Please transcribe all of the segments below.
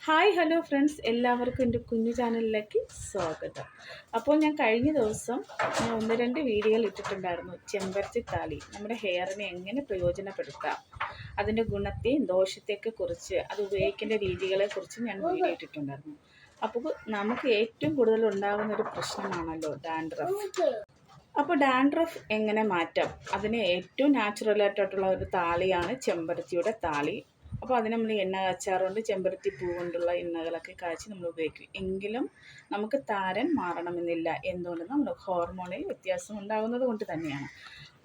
Hi hello friends, എല്ലാവർക്കും എൻ്റെ കുഞ്ഞു ചാനലിലേക്ക് സ്വാഗതം. അപ്പോൾ ഞാൻ കഴിഞ്ഞ ദിവസം ഒന്ന് രണ്ട് വീഡിയോകൾ ഇട്ടിട്ടുണ്ടായിരുന്നു. ചെമ്പരത്തി താളി നമ്മുടെ ഹെയറിനെ എങ്ങനെ പ്രയോജനപ്പെടുത്താം, അതിൻ്റെ ഗുണത്തെയും ദോഷത്തെയൊക്കെ കുറിച്ച്, അത് ഉപയോഗിക്കേണ്ട രീതികളെക്കുറിച്ച് ഞാൻ വീഡിയോ ഇട്ടിട്ടുണ്ടായിരുന്നു. അപ്പോൾ നമുക്ക് ഏറ്റവും കൂടുതൽ ഉണ്ടാകുന്ന ഒരു പ്രശ്നമാണല്ലോ ഡാൻഡ്രഫ്. അപ്പോൾ ഡാൻഡ്രഫ് എങ്ങനെ മാറ്റാം, അതിന് ഏറ്റവും നാച്ചുറലായിട്ടുള്ള ഒരു താളിയാണ് ചെമ്പരത്തിയുടെ താളി. അപ്പോൾ അതിന് നമ്മൾ എണ്ണ കാച്ചാറുണ്ട്, ചെമ്പരത്തി പൂ കൊണ്ടുള്ള എണ്ണകളൊക്കെ കാച്ചി നമ്മൾ ഉപയോഗിക്കും. എങ്കിലും നമുക്ക് താരൻ മാറണമെന്നില്ല. എന്തുകൊണ്ടെന്ന് നമ്മൾ ഹോർമോണിൽ വ്യത്യാസം ഉണ്ടാകുന്നത് കൊണ്ട് തന്നെയാണ്.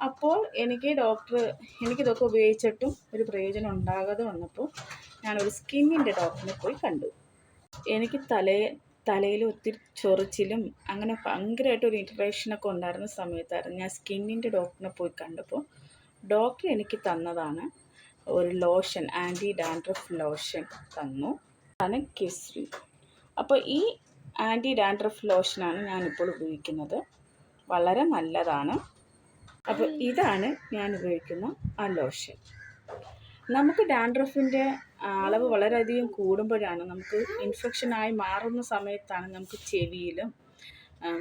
അപ്പോൾ എനിക്കിതൊക്കെ ഉപയോഗിച്ചിട്ടും ഒരു പ്രയോജനം ഉണ്ടാകാതെ വന്നപ്പോൾ ഞാനൊരു സ്കിന്നിൻ്റെ ഡോക്ടറിനെ പോയി കണ്ടു. എനിക്ക് തലയിൽ ഒത്തിരി ചൊറിച്ചിലും അങ്ങനെ ഭയങ്കരമായിട്ടൊരു ഇറിറ്റേഷനൊക്കെ ഉണ്ടായിരുന്ന സമയത്തായിരുന്നു ഞാൻ സ്കിന്നിൻ്റെ ഡോക്ടറിനെ പോയി കണ്ടപ്പോൾ ഡോക്ടർ എനിക്ക് തന്നതാണ് ഒരു ലോഷൻ, ആൻറ്റി ഡാൻഡ്രഫ് ലോഷൻ തന്നു. അതാണ് കേസരി. അപ്പോൾ ഈ ആൻറ്റി ഡാൻഡ്രഫ് ലോഷനാണ് ഞാനിപ്പോൾ ഉപയോഗിക്കുന്നത്. വളരെ നല്ലതാണ്. അപ്പോൾ ഇതാണ് ഞാൻ ഉപയോഗിക്കുന്ന ആ ലോഷൻ. നമുക്ക് ഡാൻഡ്രഫിൻ്റെ അളവ് വളരെയധികം കൂടുമ്പോഴാണ്, നമുക്ക് ഇൻഫെക്ഷനായി മാറുന്ന സമയത്താണ് നമുക്ക് ചെവിയിലും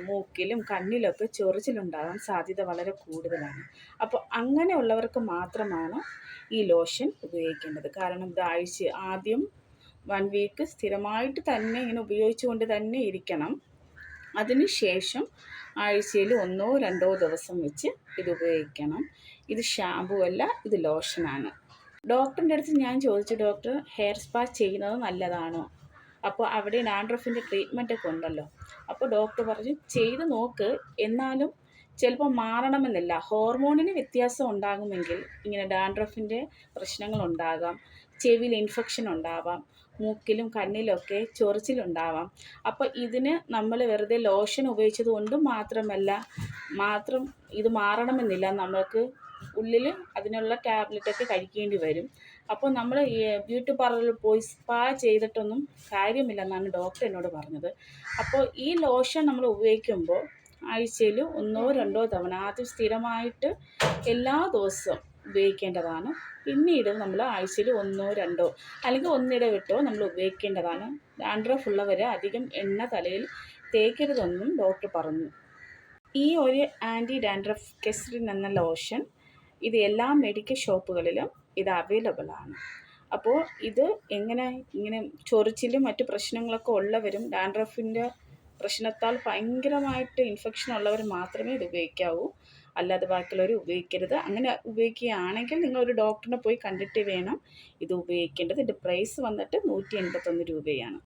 മൂക്കിലും കണ്ണിലൊക്കെ ചൊറിച്ചിലുണ്ടാകാൻ സാധ്യത വളരെ കൂടുതലാണ്. അപ്പോൾ അങ്ങനെയുള്ളവർക്ക് മാത്രമാണ് ഈ ലോഷൻ ഉപയോഗിക്കേണ്ടത്. കാരണം ഇത് ആദ്യം 1 വീക്ക് സ്ഥിരമായിട്ട് തന്നെ ഇങ്ങനെ ഉപയോഗിച്ചുകൊണ്ട് തന്നെ ഇരിക്കണം. അതിനുശേഷം ആഴ്ചയിൽ 1 or 2 ദിവസം വെച്ച് ഇത് ഉപയോഗിക്കണം. ഇത് ഷാമ്പു അല്ല, ഇത് ലോഷനാണ്. ഡോക്ടറിൻ്റെ അടുത്ത് ഞാൻ ചോദിച്ചു, ഡോക്ടർ ഹെയർ സ്പാ ചെയ്യുന്നത് നല്ലതാണോ? അപ്പോൾ അവിടെ ഡാൻഡ്രഫിൻ്റെ ട്രീറ്റ്മെൻറ്റൊക്കെ ഉണ്ടല്ലോ. അപ്പോൾ ഡോക്ടർ പറഞ്ഞു, ചെയ്ത് നോക്ക്, എന്നാലും ചിലപ്പോൾ മാറണമെന്നില്ല. ഹോർമോണിന് വ്യത്യാസം ഉണ്ടാകുമെങ്കിൽ ഇങ്ങനെ ഡാൻഡ്രഫിൻ്റെ പ്രശ്നങ്ങളുണ്ടാകാം. ചെവിയിൽ ഇൻഫെക്ഷൻ ഉണ്ടാവാം, മൂക്കിലും കണ്ണിലൊക്കെ ചൊറിച്ചിലുണ്ടാവാം. അപ്പോൾ ഇതിന് നമ്മൾ വെറുതെ ലോഷൻ ഉപയോഗിച്ചത് കൊണ്ട് മാത്രം ഇത് മാറണമെന്നില്ല. നമ്മൾക്ക് ഉള്ളിൽ അതിനുള്ള ടാബ്ലറ്റൊക്കെ കഴിക്കേണ്ടി വരും. അപ്പോൾ നമ്മൾ ബ്യൂട്ടി പാർലറിൽ പോയി സ്പാ ചെയ്തിട്ടൊന്നും കാര്യമില്ലെന്നാണ് ഡോക്ടർ എന്നോട് പറഞ്ഞത്. അപ്പോൾ ഈ ലോഷൻ നമ്മൾ ഉപയോഗിക്കുമ്പോൾ ആഴ്ചയിൽ 1 or 2 തവണ, ആദ്യം സ്ഥിരമായിട്ട് എല്ലാ ദിവസവും ഉപയോഗിക്കേണ്ടതാണ്. പിന്നീട് നമ്മൾ ആഴ്ചയിൽ 1 or 2 അല്ലെങ്കിൽ ഒന്നിടവിട്ടോ നമ്മൾ ഉപയോഗിക്കേണ്ടതാണ്. ഡാൻഡ്രഫ് ഉള്ളവർ അധികം എണ്ണ തലയിൽ തേക്കരുതെന്നും ഡോക്ടർ പറഞ്ഞു. ഈ ഒരു ആൻറ്റി ഡാൻഡ്രഫ് കെസ്രിൻ എന്ന ലോഷൻ ഇത് എല്ലാ മെഡിക്കൽ ഷോപ്പുകളിലും ഇത് അവൈലബിൾ ആണ്. അപ്പോൾ ഇത് ഇങ്ങനെ ചൊറിച്ചിലും മറ്റു പ്രശ്നങ്ങളൊക്കെ ഉള്ളവരും ഡാൻഡ്രഫിൻ്റെ പ്രശ്നത്താൽ ഭയങ്കരമായിട്ട് ഇൻഫെക്ഷൻ ഉള്ളവർ മാത്രമേ ഇത് ഉപയോഗിക്കാവൂ. അല്ലാതെ ബാക്കിയുള്ളവർ ഉപയോഗിക്കരുത്. അങ്ങനെ ഉപയോഗിക്കുകയാണെങ്കിൽ നിങ്ങളൊരു ഡോക്ടറിനെ പോയി കണ്ടിട്ട് വേണം ഇത് ഉപയോഗിക്കേണ്ടത്. ഇതിൻ്റെ പ്രൈസ് വന്നിട്ട് 181 രൂപയാണ്.